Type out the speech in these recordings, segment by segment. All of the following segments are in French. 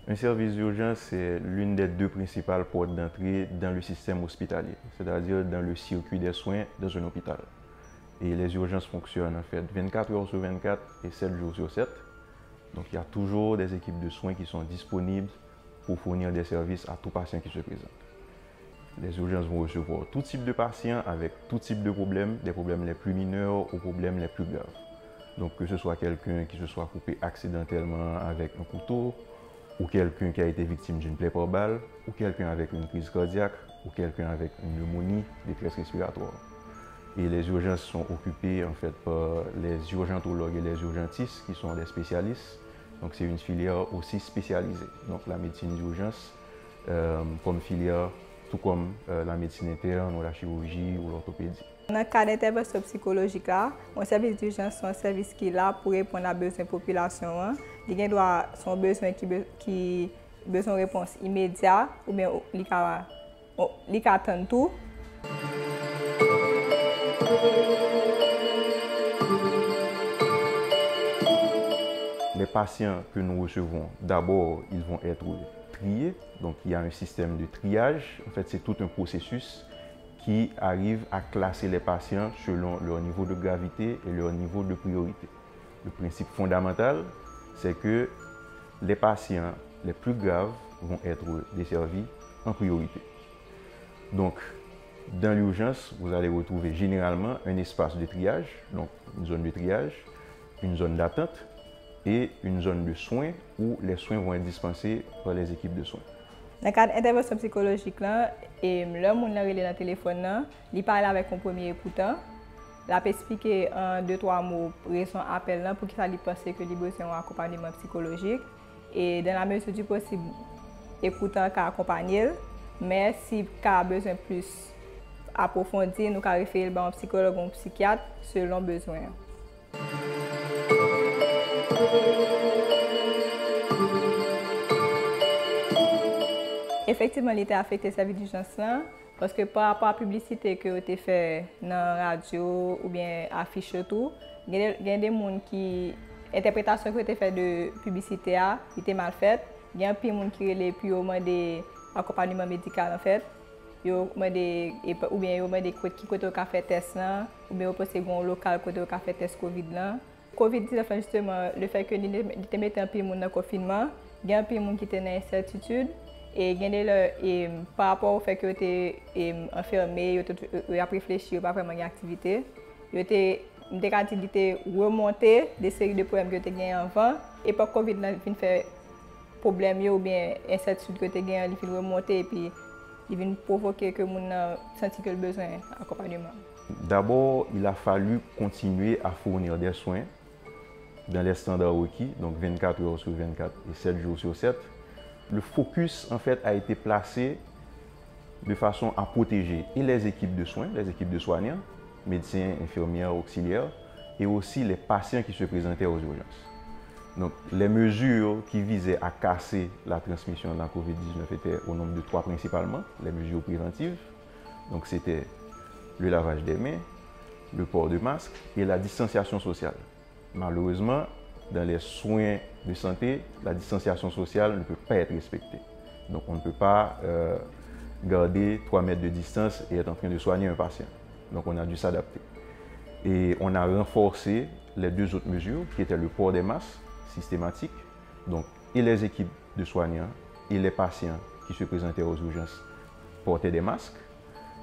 Un service d'urgence, c'est l'une des deux principales portes d'entrée dans le système hospitalier, c'est-à-dire dans le circuit des soins dans un hôpital. Et les urgences fonctionnent en fait 24 heures sur 24 et 7 jours sur 7. Donc il y a toujours des équipes de soins qui sont disponibles pour fournir des services à tout patient qui se présente. Les urgences vont recevoir tout type de patients avec tout type de problèmes, des problèmes les plus mineurs aux problèmes les plus graves. Donc que ce soit quelqu'un qui se soit coupé accidentellement avec un couteau, ou quelqu'un qui a été victime d'une plaie par balle, ou quelqu'un avec une crise cardiaque, ou quelqu'un avec une pneumonie, détresse respiratoire. Et les urgences sont occupées en fait par les urgentologues et les urgentistes qui sont des spécialistes. Donc c'est une filière aussi spécialisée. Donc la médecine d'urgence comme filière, tout comme la médecine interne ou la chirurgie ou l'orthopédie. Dans le cas d'intervention psychologique, un service d'urgence est un service qui est là pour répondre à besoins de la population. Il y a son besoin qui besoin de réponse immédiate ou bien il attend tout. Les patients que nous recevons, d'abord, ils vont être triés. Donc, il y a un système de triage. En fait, c'est tout un processus qui arrive à classer les patients selon leur niveau de gravité et leur niveau de priorité. Le principe fondamental, c'est que les patients les plus graves vont être desservis en priorité. Donc, dans l'urgence, vous allez retrouver généralement un espace de triage, donc une zone de triage, une zone d'attente et une zone de soins où les soins vont être dispensés par les équipes de soins. Dans le cadre d'intervention psychologique, l'homme qui est dans le téléphone, il parle avec un premier écoutant. Il peut expliquer en 2-3 mots raison appel pour qu'il pense que il a besoin d'un accompagnement psychologique. Et dans la mesure du possible, l'écoutant peut accompagner. Mais s'il a besoin de plus approfondir, nous pouvons référer à un psychologue ou un psychiatre selon besoin. Effectivement, il était affecté le service d'urgence parce que par rapport à la publicité que tu fait dans la radio ou bien affiche tout, il y a des gens qui l'interprétation que tu fait de publicité était mal faite. Il y a des gens qui relèvent plus au moins des accompagnement médical en fait. Ou bien yo demandé qui côté au fait test là ou bien au poste un local côté au fait test Covid là. Covid-19 justement le fait que il te mettait un peu monde dans confinement, il y a un peu monde qui était dans incertitude. Et par rapport au fait que tu es enfermé, tu as réfléchi, pas vraiment d'activité, tu as remonté des séries de problèmes que tu as gagnés avant. Et par Covid, tu as fait problème ou bien incertitude que tu as gagné, il remonter et puis il vient provoquer que les gens sentent que le besoin d'accompagnement. D'abord, il a fallu continuer à fournir des soins dans les standards requis, donc 24 heures sur 24 et 7 jours sur 7. Le focus en fait a été placé de façon à protéger et les équipes de soins, les équipes de soignants, médecins, infirmières, auxiliaires, et aussi les patients qui se présentaient aux urgences. Donc les mesures qui visaient à casser la transmission de la COVID-19 étaient au nombre de 3 principalement, les mesures préventives. Donc c'était le lavage des mains, le port de masque et la distanciation sociale. Malheureusement, dans les soins de santé, la distanciation sociale ne peut pas être respectée. Donc on ne peut pas garder 3 mètres de distance et être en train de soigner un patient. Donc on a dû s'adapter. Et on a renforcé les 2 autres mesures qui étaient le port des masques systématique. Donc et les équipes de soignants et les patients qui se présentaient aux urgences portaient des masques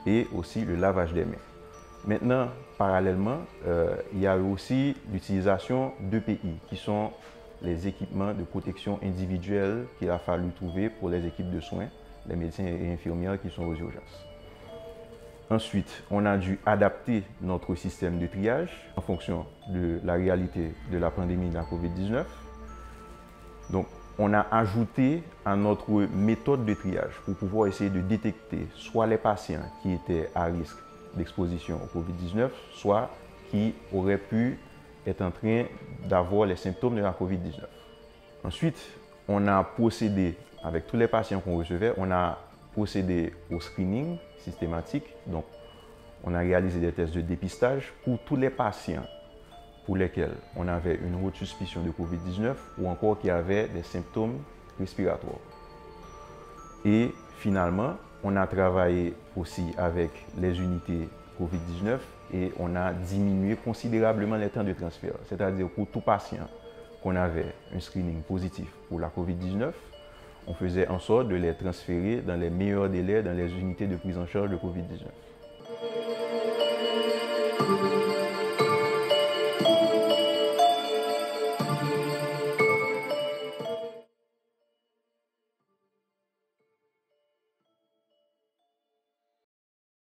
et aussi le lavage des mains. Maintenant, parallèlement, il y a aussi l'utilisation d'EPI, qui sont les équipements de protection individuelle qu'il a fallu trouver pour les équipes de soins, les médecins et infirmières qui sont aux urgences. Ensuite, on a dû adapter notre système de triage en fonction de la réalité de la pandémie de la COVID-19. Donc, on a ajouté à notre méthode de triage pour pouvoir essayer de détecter soit les patients qui étaient à risque d'exposition au COVID-19, soit qui auraient pu être en train d'avoir les symptômes de la COVID-19. Ensuite, on a procédé avec tous les patients qu'on recevait, on a procédé au screening systématique. Donc, on a réalisé des tests de dépistage pour tous les patients pour lesquels on avait une haute suspicion de Covid-19 ou encore qui avaient des symptômes respiratoires. Et finalement, on a travaillé aussi avec les unités Covid-19 et on a diminué considérablement les temps de transfert. C'est-à-dire pour tout patient qu'on avait un screening positif pour la Covid-19, on faisait en sorte de les transférer dans les meilleurs délais dans les unités de prise en charge de Covid-19.